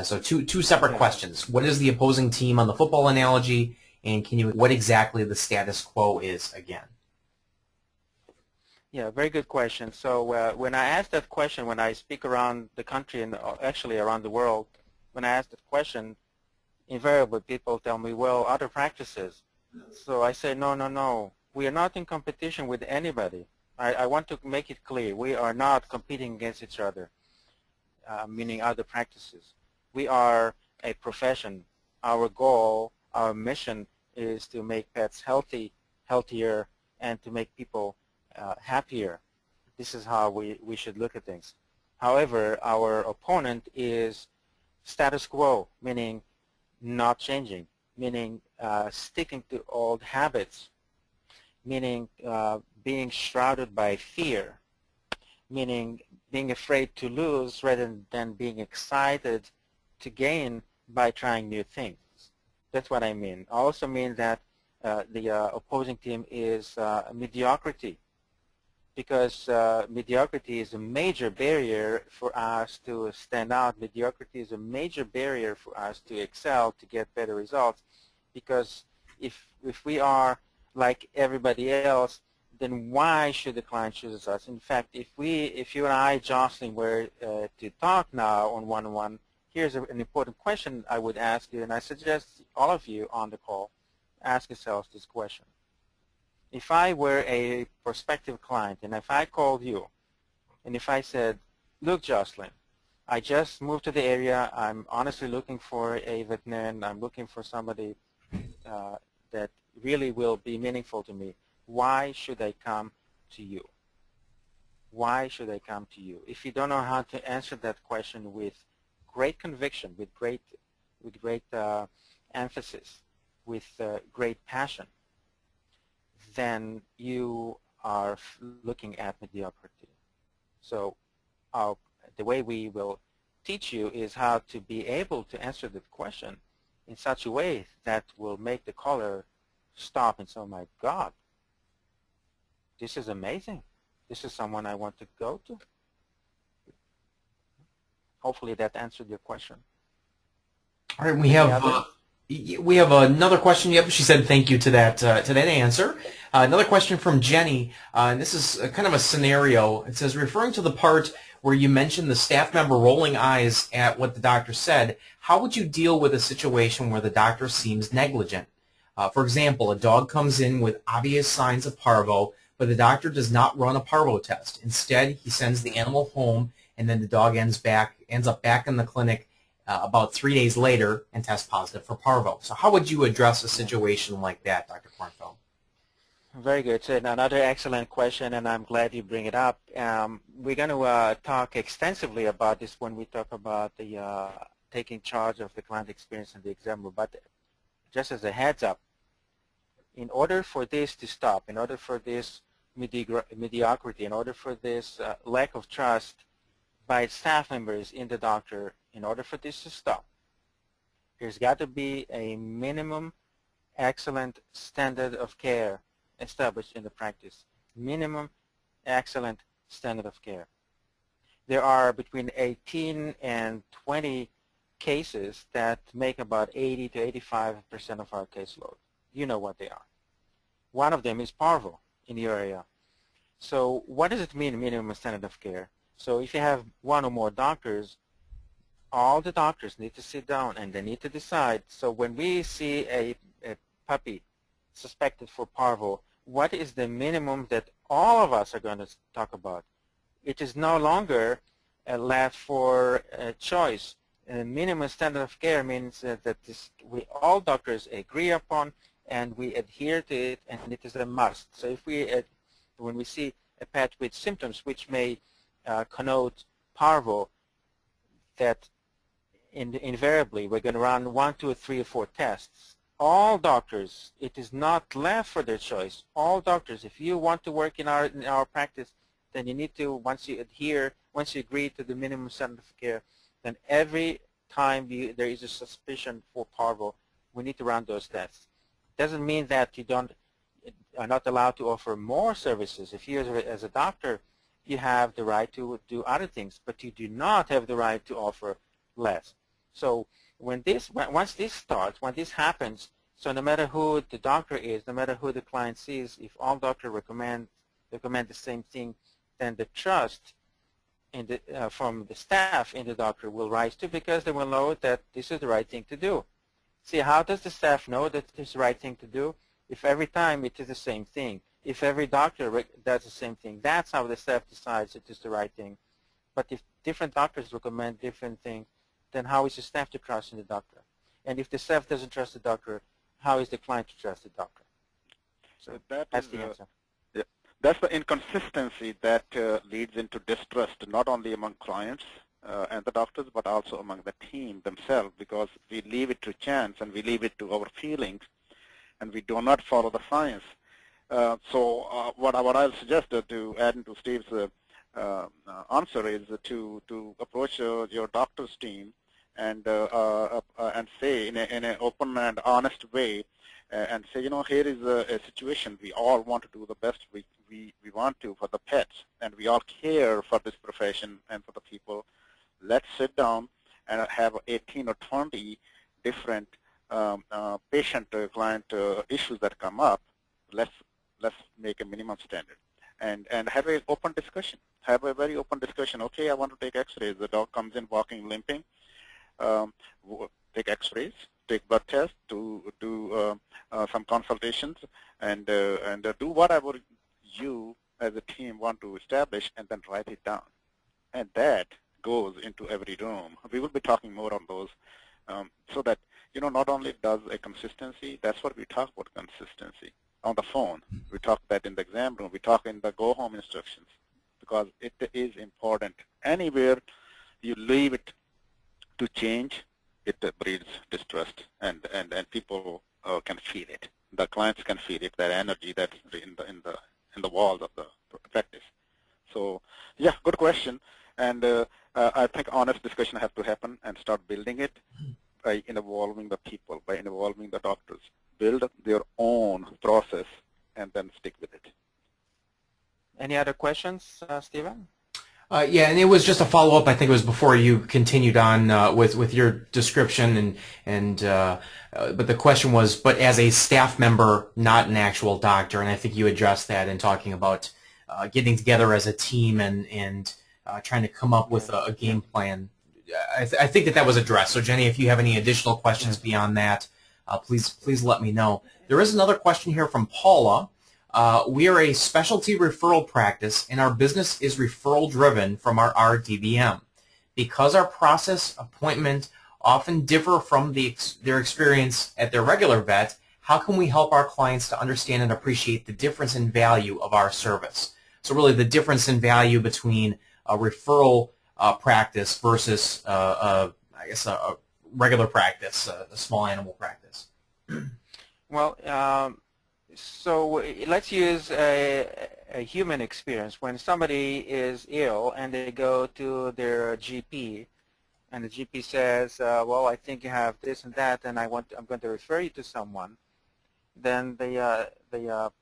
So two separate questions. What is the opposing team on the football analogy, and what exactly the status quo is again? Yeah, very good question. So when I ask that question, when I speak around the country and actually around the world, when I ask that question, invariably people tell me, well, other practices. So I say, no, no, no. We are not in competition with anybody. I want to make it clear. We are not competing against each other, meaning other practices. We are a profession. Our goal, our mission is to make pets healthier, and to make people happier. This is how we should look at things. However, our opponent is status quo, meaning not changing, meaning sticking to old habits, meaning being shrouded by fear, meaning being afraid to lose rather than being excited to gain by trying new things. That's what I mean. I also mean that the opposing team is mediocrity, because mediocrity is a major barrier for us to stand out. Mediocrity is a major barrier for us to excel, to get better results, because if we are like everybody else, then why should the client choose us? In fact, if you and I, Jocelyn, were to talk now on one-on-one, here's an important question I would ask you, and I suggest all of you on the call ask yourselves this question. If I were a prospective client and if I called you and if I said, look, Jocelyn, I just moved to the area. I'm honestly looking for a veterinarian. I'm looking for somebody that really will be meaningful to me. Why should I come to you? Why should I come to you? If you don't know how to answer that question with great conviction, with great emphasis, with great passion, then you are looking at mediocrity. So the way we will teach you is how to be able to answer the question in such a way that will make the caller stop and say, oh my God, this is amazing. This is someone I want to go to. Hopefully that answered your question. All right, we have another question. Yep, she said thank you to that answer. Another question from Jenny, and this is kind of a scenario. It says, referring to the part where you mentioned the staff member rolling eyes at what the doctor said, how would you deal with a situation where the doctor seems negligent? For example, a dog comes in with obvious signs of parvo, but the doctor does not run a parvo test. Instead, he sends the animal home, and then the dog ends up back in the clinic about 3 days later and tests positive for parvo. So how would you address a situation like that, Dr. Kornfeld? Very good. So another excellent question, and I'm glad you bring it up. We're going to talk extensively about this when we talk about the taking charge of the client experience in the exam room. But just as a heads up, in order for this to stop, in order for this mediocrity, in order for this lack of trust by staff members in the doctor, in order for this to stop, there's got to be a minimum excellent standard of care established in the practice. Minimum excellent standard of care. There are between 18 and 20 cases that make about 80 to 85% of our caseload. You know what they are. One of them is parvo in your area. So what does it mean, minimum standard of care? So if you have one or more doctors, all the doctors need to sit down and they need to decide. So when we see a puppy suspected for parvo, what is the minimum that all of us are going to talk about? It is no longer left for a choice. A minimum standard of care means that we all doctors agree upon and we adhere to it, and it is a must. So if when we see a pet with symptoms which may connote parvo, that invariably we're going to run 1, 2, 3, or 4 tests. All doctors, it is not left for their choice. All doctors, if you want to work in our practice, then you need to, once you agree to the minimum standard of care, then every time there is a suspicion for parvo, we need to run those tests. Doesn't mean that you are not allowed to offer more services. If you, as a doctor, you have the right to do other things, but you do not have the right to offer less. So once this starts, when this happens, so no matter who the doctor is, no matter who the client sees, if all doctors recommend the same thing, then the trust from the staff in the doctor will rise too, because they will know that this is the right thing to do. See, how does the staff know that it's the right thing to do? If every time it is the same thing. If every doctor does the same thing, that's how the staff decides it is the right thing. But if different doctors recommend different things, then how is the staff to trust in the doctor? And if the staff doesn't trust the doctor, how is the client to trust the doctor? So that's the answer. Yeah, that's the inconsistency that leads into distrust, not only among clients and the doctors, but also among the team themselves, because we leave it to chance and we leave it to our feelings, and we do not follow the science. So what I'll suggest to add into Steve's answer is to approach your doctor's team and say in an open and honest way, and say, here is a situation. We all want to do the best we want to for the pets, and we all care for this profession and for the people. Let's sit down and have 18 or 20 different patient-client issues that come up. Let's make a minimum standard and have an open discussion. Have a very open discussion. Okay, I want to take X-rays. The dog comes in walking, limping. Take X-rays. take blood tests, to do some consultations, and do whatever you as a team want to establish, and then write it down. And that goes into every room. We will be talking more on those, so that, not only does a consistency, that's what we talk about, consistency. On the phone, we talk that in the exam room, we talk in the go-home instructions, because it is important. Anywhere you leave it to change, it breeds distrust, and people can feel it. The clients can feel it, that energy that's in the walls of the practice. So, yeah, good question. And I think honest discussion has to happen, and start building it by involving the people, by involving the doctors. Build their own process, and then stick with it. Any other questions, Stephen? Yeah, and it was just a follow-up. I think it was before you continued on with your description, but the question was, but as a staff member, not an actual doctor, and I think you addressed that in talking about getting together as a team and trying to come up with a game plan. I think that was addressed. So Jenny, if you have any additional questions beyond that, please let me know. There is another question here from Paula. We are a specialty referral practice, and our business is referral driven from our RDBM. Because our process appointment often differ from their experience at their regular vet, how can we help our clients to understand and appreciate the difference in value of our service? So really the difference in value between a referral practice versus, I guess, a regular practice, a small animal practice. Well, so let's use a human experience. When somebody is ill and they go to their GP, and the GP says, well, I think you have this and that, and I'm going to refer you to someone, then the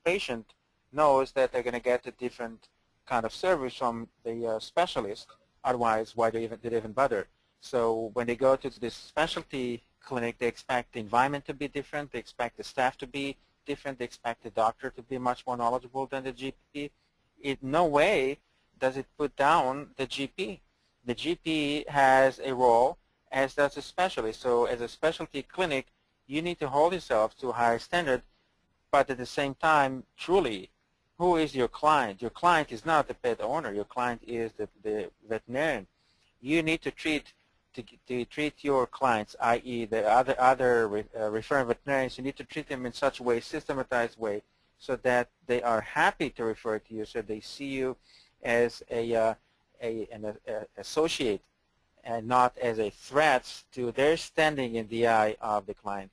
patient knows that they're going to get a different kind of service from the specialist. Otherwise, why did they even bother? So when they go to this specialty clinic, they expect the environment to be different, they expect the staff to be different, they expect the doctor to be much more knowledgeable than the GP. In no way does it put down the GP. The GP has a role, as does a specialist. So as a specialty clinic, you need to hold yourself to a higher standard, but at the same time, truly, who is your client? Your client is not the pet owner. Your client is the veterinarian. You need to treat your clients, i.e. the other referring veterinarians. You need to treat them in such a way, systematized way, so that they are happy to refer to you, so they see you as an associate and not as a threat to their standing in the eye of the client.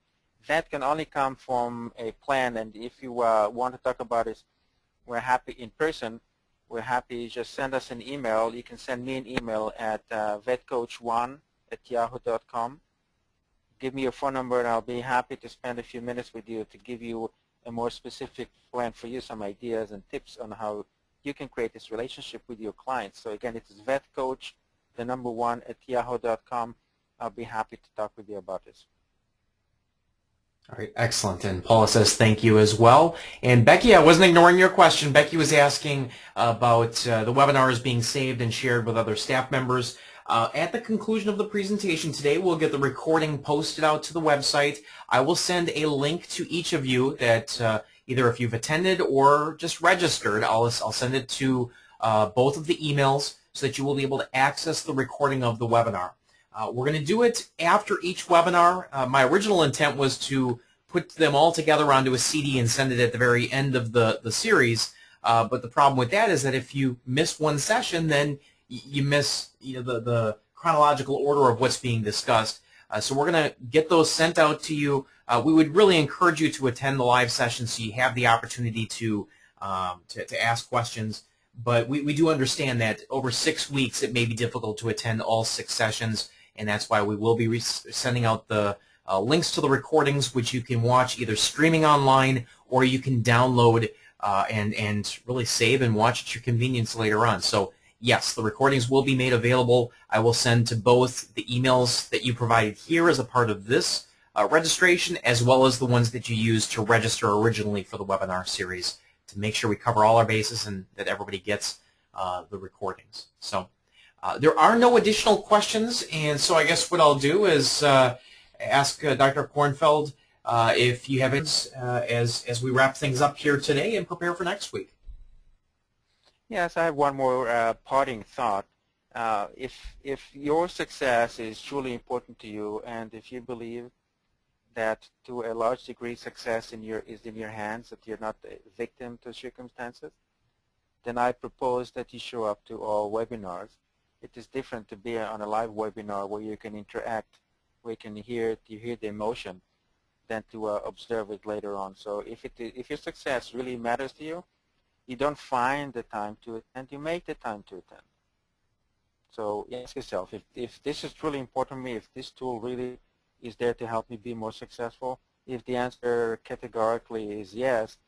That can only come from a plan, and if you want to talk about it, we're happy in person. We're happy. Just send us an email. You can send me an email at vetcoach1@yahoo.com. Give me your phone number, and I'll be happy to spend a few minutes with you to give you a more specific plan for you, some ideas and tips on how you can create this relationship with your clients. So again, it is vetcoach1@yahoo.com. I'll be happy to talk with you about this. All right, excellent. And Paula says thank you as well. And Becky, I wasn't ignoring your question. Becky was asking about the webinars being saved and shared with other staff members. At the conclusion of the presentation today, we'll get the recording posted out to the website. I will send a link to each of you that either if you've attended or just registered, I'll send it to both of the emails so that you will be able to access the recording of the webinar. We're going to do it after each webinar. My original intent was to put them all together onto a CD and send it at the very end of the series. But the problem with that is that if you miss one session, then you miss the chronological order of what's being discussed. So we're going to get those sent out to you. We would really encourage you to attend the live session so you have the opportunity to ask questions. But we do understand that over 6 weeks it may be difficult to attend all 6 sessions, and that's why we will be sending out the links to the recordings, which you can watch either streaming online or you can download and really save and watch at your convenience later on. So yes, the recordings will be made available. I will send to both the emails that you provided here as a part of this registration, as well as the ones that you used to register originally for the webinar series, to make sure we cover all our bases and that everybody gets the recordings. So there are no additional questions, and so I guess what I'll do is ask Dr. Kornfeld if you have it as we wrap things up here today and prepare for next week. Yes, I have one more parting thought. If your success is truly important to you, and if you believe that to a large degree success is in your hands, that you're not a victim to circumstances, then I propose that you show up to all webinars. It is different to be on a live webinar where you can interact, where you hear the emotion, than to observe it later on. So if your success really matters to you, you don't find the time to attend, you make the time to attend. So ask yourself, if this is truly important to me, if this tool really is there to help me be more successful, if the answer categorically is yes,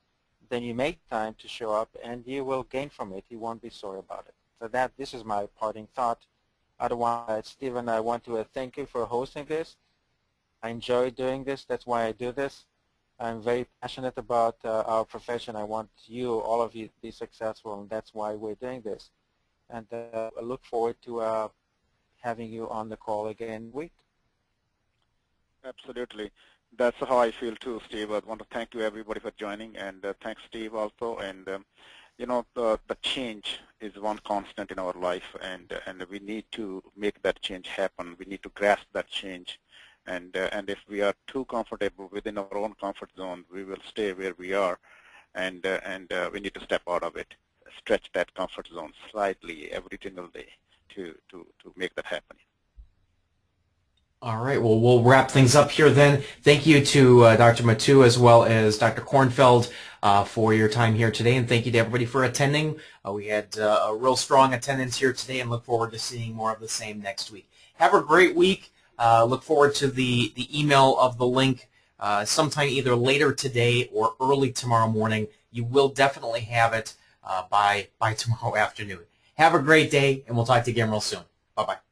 then you make time to show up and you will gain from it. You won't be sorry about it. So this is my parting thought. Otherwise, Stephen, I want to thank you for hosting this. I enjoy doing this. That's why I do this. I'm very passionate about our profession. I want all of you, to be successful, and that's why we're doing this. And I look forward to having you on the call again next week. Absolutely. That's how I feel too, Steve. I want to thank you everybody for joining, and thanks Steve also. And you know, the change is one constant in our life, and we need to make that change happen. We need to grasp that change, and if we are too comfortable within our own comfort zone, we will stay where we are, and we need to step out of it, stretch that comfort zone slightly every single day to make that happen. All right, well, we'll wrap things up here then. Thank you to Dr. Mattu as well as Dr. Kornfeld for your time here today, and thank you to everybody for attending. We had a real strong attendance here today and look forward to seeing more of the same next week. Have a great week. Look forward to the email of the link sometime either later today or early tomorrow morning. You will definitely have it by tomorrow afternoon. Have a great day, and we'll talk to you again real soon. Bye-bye.